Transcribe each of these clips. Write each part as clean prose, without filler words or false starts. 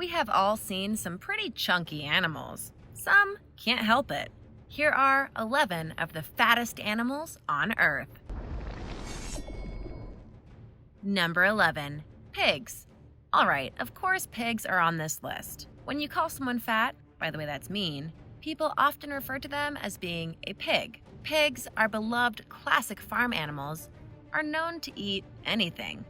We have all seen some pretty chunky animals. Some can't help it. Here are 11 of the fattest animals on Earth. Number 11. Pigs. Alright, of course pigs are on this list. When you call someone fat, by the way that's mean, people often refer to them as being a pig. Pigs are beloved classic farm animals, are known to eat anything.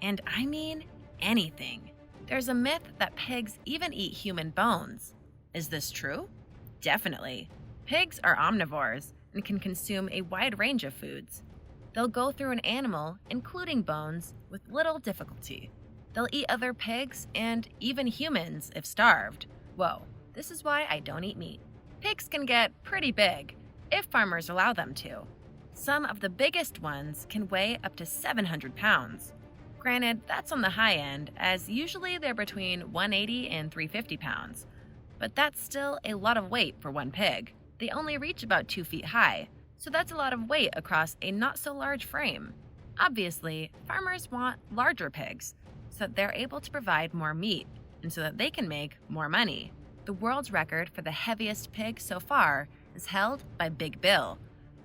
And I mean anything. There's a myth that pigs even eat human bones. Is this true? Definitely. Pigs are omnivores and can consume a wide range of foods. They'll go through an animal, including bones, with little difficulty. They'll eat other pigs and even humans if starved. Whoa, this is why I don't eat meat. Pigs can get pretty big, if farmers allow them to. Some of the biggest ones can weigh up to 700 pounds. Granted, that's on the high end, as usually they're between 180 and 350 pounds. But that's still a lot of weight for one pig. They only reach about 2 feet high, so that's a lot of weight across a not-so-large frame. Obviously, farmers want larger pigs, so that they're able to provide more meat, and so that they can make more money. The world's record for the heaviest pig so far is held by Big Bill,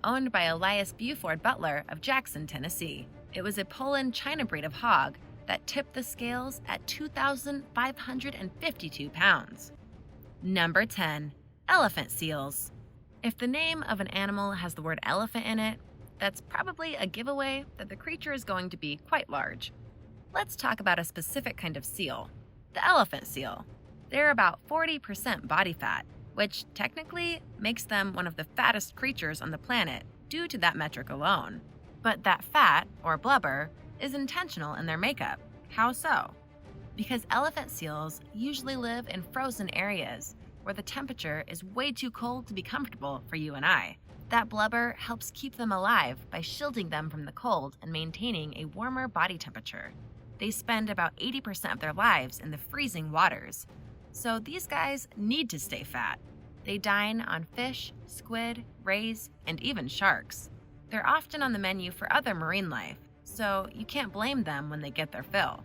owned by Elias Buford Butler of Jackson, Tennessee. It was a Poland China breed of hog that tipped the scales at 2,552 pounds. Number 10. Elephant seals. If the name of an animal has the word elephant in it, that's probably a giveaway that the creature is going to be quite large. Let's talk about a specific kind of seal, the elephant seal. They're about 40% body fat, which technically makes them one of the fattest creatures on the planet due to that metric alone. But that fat, or blubber, is intentional in their makeup. How so? Because elephant seals usually live in frozen areas where the temperature is way too cold to be comfortable for you and I. That blubber helps keep them alive by shielding them from the cold and maintaining a warmer body temperature. They spend about 80% of their lives in the freezing waters. So these guys need to stay fat. They dine on fish, squid, rays, and even sharks. They're often on the menu for other marine life, so you can't blame them when they get their fill.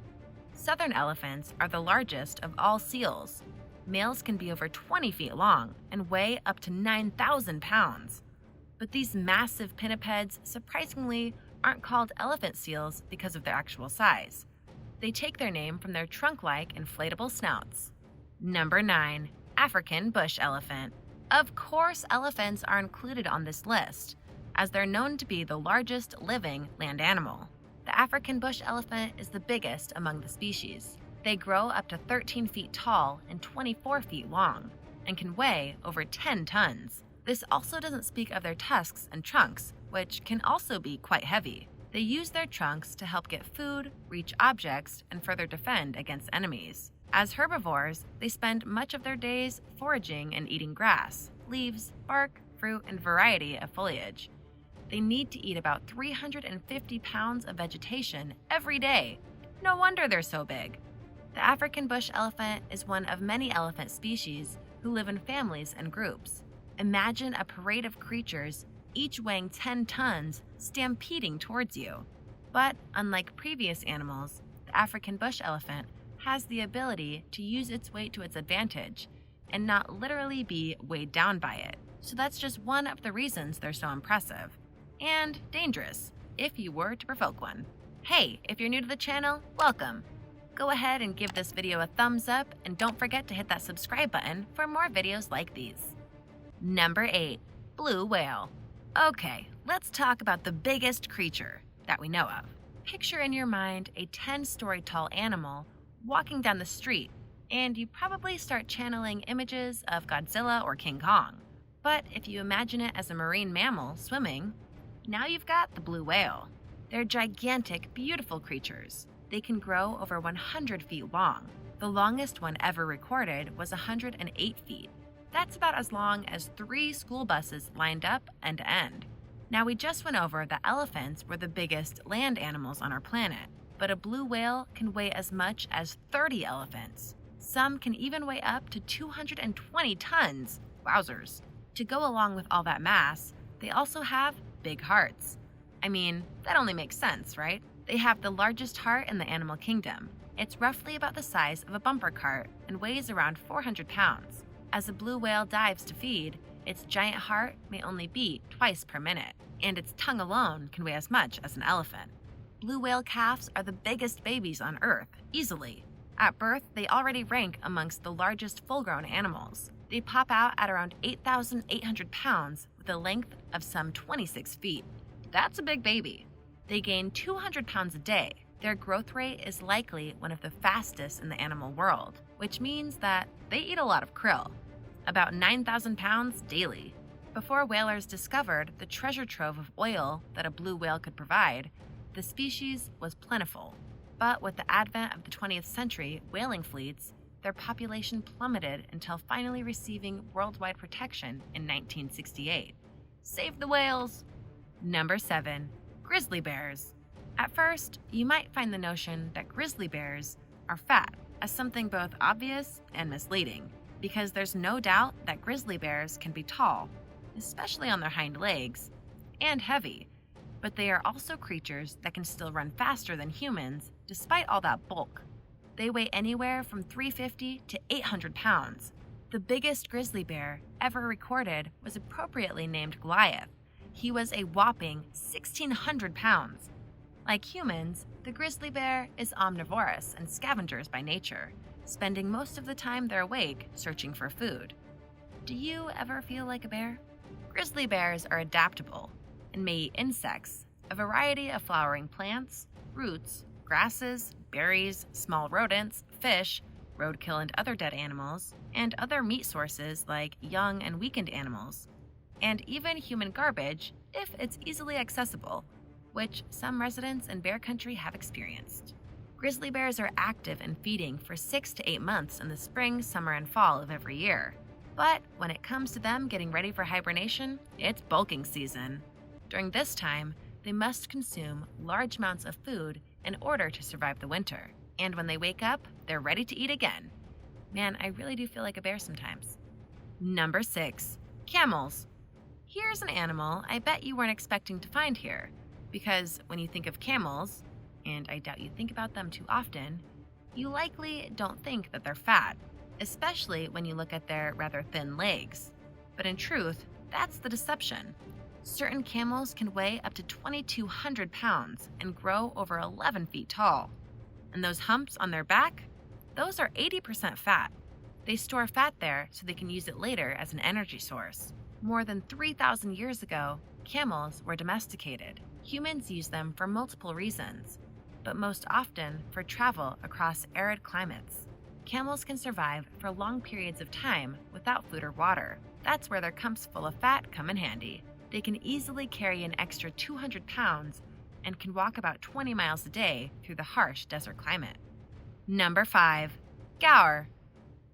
Southern elephants are the largest of all seals. Males can be over 20 feet long and weigh up to 9,000 pounds. But these massive pinnipeds surprisingly aren't called elephant seals because of their actual size. They take their name from their trunk-like inflatable snouts. Number 9. African bush elephant. Of course, elephants are included on this list, as they're known to be the largest living land animal. The African bush elephant is the biggest among the species. They grow up to 13 feet tall and 24 feet long, and can weigh over 10 tons. This also doesn't speak of their tusks and trunks, which can also be quite heavy. They use their trunks to help get food, reach objects, and further defend against enemies. As herbivores, they spend much of their days foraging and eating grass, leaves, bark, fruit, and variety of foliage. They need to eat about 350 pounds of vegetation every day. No wonder they're so big. The African bush elephant is one of many elephant species who live in families and groups. Imagine a parade of creatures, each weighing 10 tons, stampeding towards you. But unlike previous animals, the African bush elephant has the ability to use its weight to its advantage and not literally be weighed down by it. So that's just one of the reasons they're so impressive. And dangerous, if you were to provoke one. Hey, if you're new to the channel, welcome. Go ahead and give this video a thumbs up and don't forget to hit that subscribe button for more videos like these. Number 8. Blue whale. Okay, let's talk about the biggest creature that we know of. Picture in your mind a 10-story tall animal walking down the street, and you probably start channeling images of Godzilla or King Kong. But if you imagine it as a marine mammal swimming, now you've got the blue whale. They're gigantic, beautiful creatures. They can grow over 100 feet long. The longest one ever recorded was 108 feet. That's about as long as 3 school buses lined up end to end. Now, we just went over that elephants were the biggest land animals on our planet, but a blue whale can weigh as much as 30 elephants. Some can even weigh up to 220 tons. Wowzers. To go along with all that mass, they also have big hearts. I mean, that only makes sense, right? They have the largest heart in the animal kingdom, It's roughly about the size of a bumper cart and weighs around 400 pounds. As a blue whale dives to feed, its giant heart may only beat twice per minute, and its tongue alone can weigh as much as an elephant. Blue whale calves are the biggest babies on Earth, easily. At birth, they already rank amongst the largest full-grown animals. They pop out at around 8,800 pounds with a length of some 26 feet. That's a big baby. They gain 200 pounds a day. Their growth rate is likely one of the fastest in the animal world, which means that they eat a lot of krill, about 9,000 pounds daily. Before whalers discovered the treasure trove of oil that a blue whale could provide, the species was plentiful. But with the advent of the 20th century whaling fleets, their population plummeted until finally receiving worldwide protection in 1968. Save the whales! Number 7. Grizzly bears. At first, you might find the notion that grizzly bears are fat as something both obvious and misleading, because there's no doubt that grizzly bears can be tall, especially on their hind legs, and heavy, but they are also creatures that can still run faster than humans despite all that bulk. They weigh anywhere from 350 to 800 pounds. The biggest grizzly bear ever recorded was appropriately named Goliath. He was a whopping 1,600 pounds. Like humans, the grizzly bear is omnivorous and scavengers by nature, spending most of the time they're awake searching for food. Do you ever feel like a bear? Grizzly bears are adaptable and may eat insects, a variety of flowering plants, roots, grasses, berries, small rodents, fish, roadkill and other dead animals, and other meat sources like young and weakened animals, and even human garbage if it's easily accessible, which some residents in bear country have experienced. Grizzly bears are active in feeding for 6 to 8 months in the spring, summer, and fall of every year. But when it comes to them getting ready for hibernation, it's bulking season. During this time, they must consume large amounts of food in order to survive the winter. And when they wake up, they're ready to eat again. Man, I really do feel like a bear sometimes. Number 6. Camels. Here's an animal I bet you weren't expecting to find here, because when you think of camels, and I doubt you think about them too often, you likely don't think that they're fat, especially when you look at their rather thin legs. But in truth, that's the deception. Certain camels can weigh up to 2,200 pounds and grow over 11 feet tall. And those humps on their back? Those are 80% fat. They store fat there so they can use it later as an energy source. More than 3,000 years ago, camels were domesticated. Humans use them for multiple reasons, but most often for travel across arid climates. Camels can survive for long periods of time without food or water. That's where their humps full of fat come in handy. They can easily carry an extra 200 pounds and can walk about 20 miles a day through the harsh desert climate. Number 5. Gower.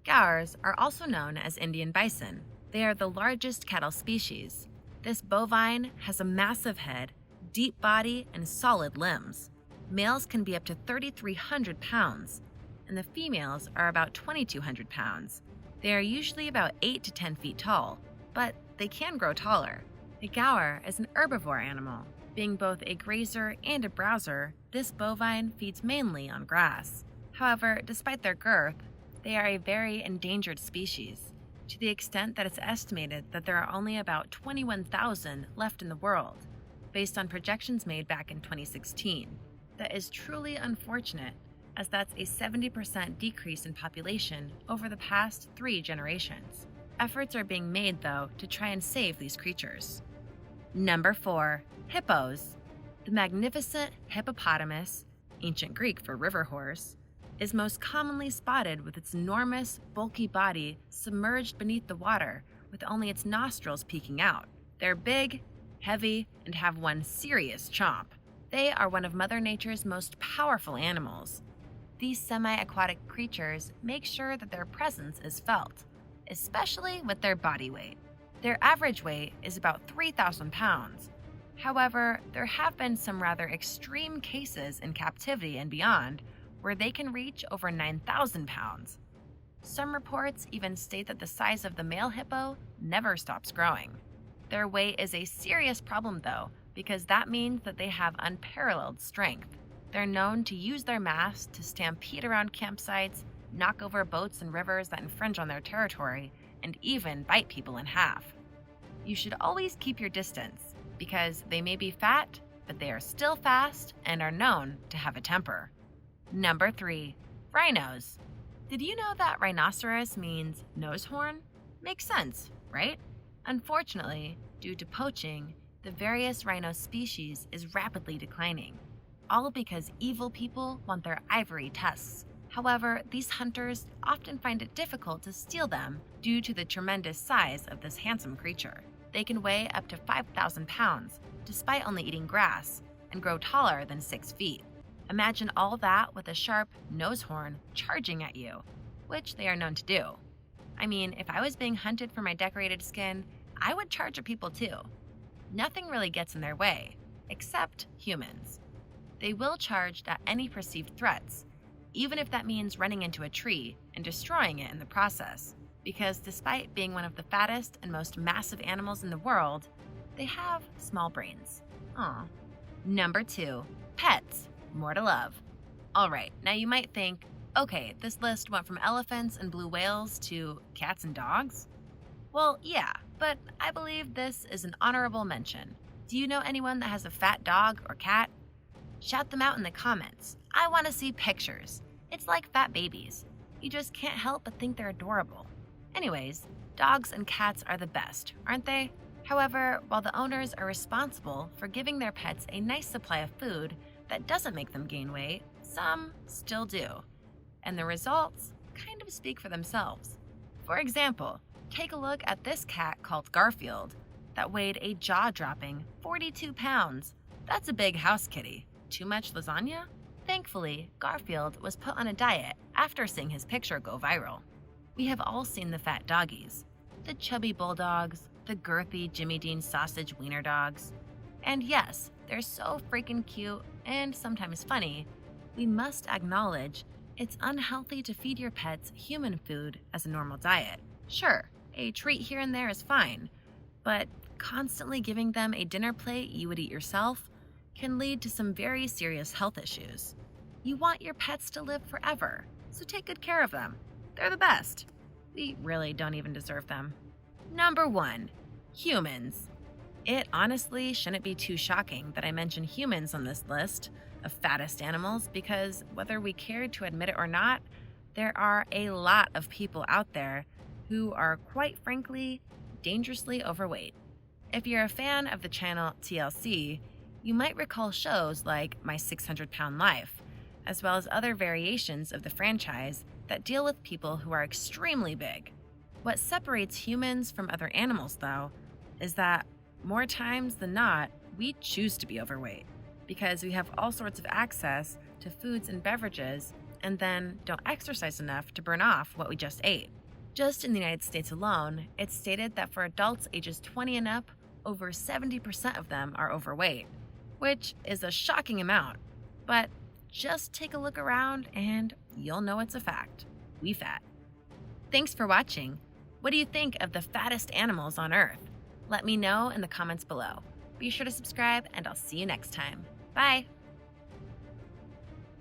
Gowers are also known as Indian bison. They are the largest cattle species. This bovine has a massive head, deep body, and solid limbs. Males can be up to 3,300 pounds, and the females are about 2,200 pounds. They are usually about 8 to 10 feet tall, but they can grow taller. The gaur is an herbivore animal. Being both a grazer and a browser, this bovine feeds mainly on grass. However, despite their girth, they are a very endangered species, to the extent that it's estimated that there are only about 21,000 left in the world, based on projections made back in 2016. That is truly unfortunate, as that's a 70% decrease in population over the past 3 generations. Efforts are being made, though, to try and save these creatures. Number 4. Hippos. The magnificent hippopotamus, ancient Greek for river horse, is most commonly spotted with its enormous, bulky body submerged beneath the water with only its nostrils peeking out. They're big, heavy, and have one serious chomp. They are one of Mother Nature's most powerful animals. These semi-aquatic creatures make sure that their presence is felt, especially with their body weight. Their average weight is about 3,000 pounds. However, there have been some rather extreme cases in captivity and beyond where they can reach over 9,000 pounds. Some reports even state that the size of the male hippo never stops growing. Their weight is a serious problem, though, because that means that they have unparalleled strength. They're known to use their mass to stampede around campsites, knock over boats and rivers that infringe on their territory, and even bite people in half. You should always keep your distance because they may be fat, but they are still fast and are known to have a temper. Number 3. Rhinos. Did you know that rhinoceros means nose horn? Makes sense, right? Unfortunately, due to poaching, the various rhino species is rapidly declining, all because evil people want their ivory tusks. However, these hunters often find it difficult to steal them due to the tremendous size of this handsome creature. They can weigh up to 5,000 pounds, despite only eating grass, and grow taller than 6 feet. Imagine all that with a sharp nose horn charging at you, which they are known to do. I mean, if I was being hunted for my decorated skin, I would charge at people too. Nothing really gets in their way, except humans. They will charge at any perceived threats, even if that means running into a tree and destroying it in the process, because despite being one of the fattest and most massive animals in the world, they have small brains. Aw. Number 2. Pets. More to love. Alright, now you might think, okay, this list went from elephants and blue whales to cats and dogs? Well, yeah, but I believe this is an honorable mention. Do you know anyone that has a fat dog or cat? Shout them out in the comments. I want to see pictures. It's like fat babies. You just can't help but think they're adorable. Anyways, dogs and cats are the best, aren't they? However, while the owners are responsible for giving their pets a nice supply of food that doesn't make them gain weight, some still do. And the results kind of speak for themselves. For example, take a look at this cat called Garfield that weighed a jaw-dropping 42 pounds. That's a big house kitty. Too much lasagna? Thankfully, Garfield was put on a diet after seeing his picture go viral. We have all seen the fat doggies, the chubby bulldogs, the girthy Jimmy Dean sausage wiener dogs. And yes, they're so freaking cute and sometimes funny. We must acknowledge it's unhealthy to feed your pets human food as a normal diet. Sure, a treat here and there is fine, but constantly giving them a dinner plate you would eat yourself can lead to some very serious health issues. You want your pets to live forever, so take good care of them. They're the best. We really don't even deserve them. Number 1. Humans. It honestly shouldn't be too shocking that I mention humans on this list of fattest animals because whether we care to admit it or not, there are a lot of people out there who are quite frankly dangerously overweight. If you're a fan of the channel TLC, you might recall shows like My 600-Pound Life, as well as other variations of the franchise that deal with people who are extremely big. What separates humans from other animals, though, is that more times than not, we choose to be overweight because we have all sorts of access to foods and beverages and then don't exercise enough to burn off what we just ate. Just in the United States alone, it's stated that for adults ages 20 and up, over 70% of them are overweight, which is a shocking amount. But just take a look around and you'll know it's a fact. We fat. Thanks for watching. What do you think of the fattest animals on Earth? Let me know in the comments below. Be sure to subscribe and I'll see you next time. Bye!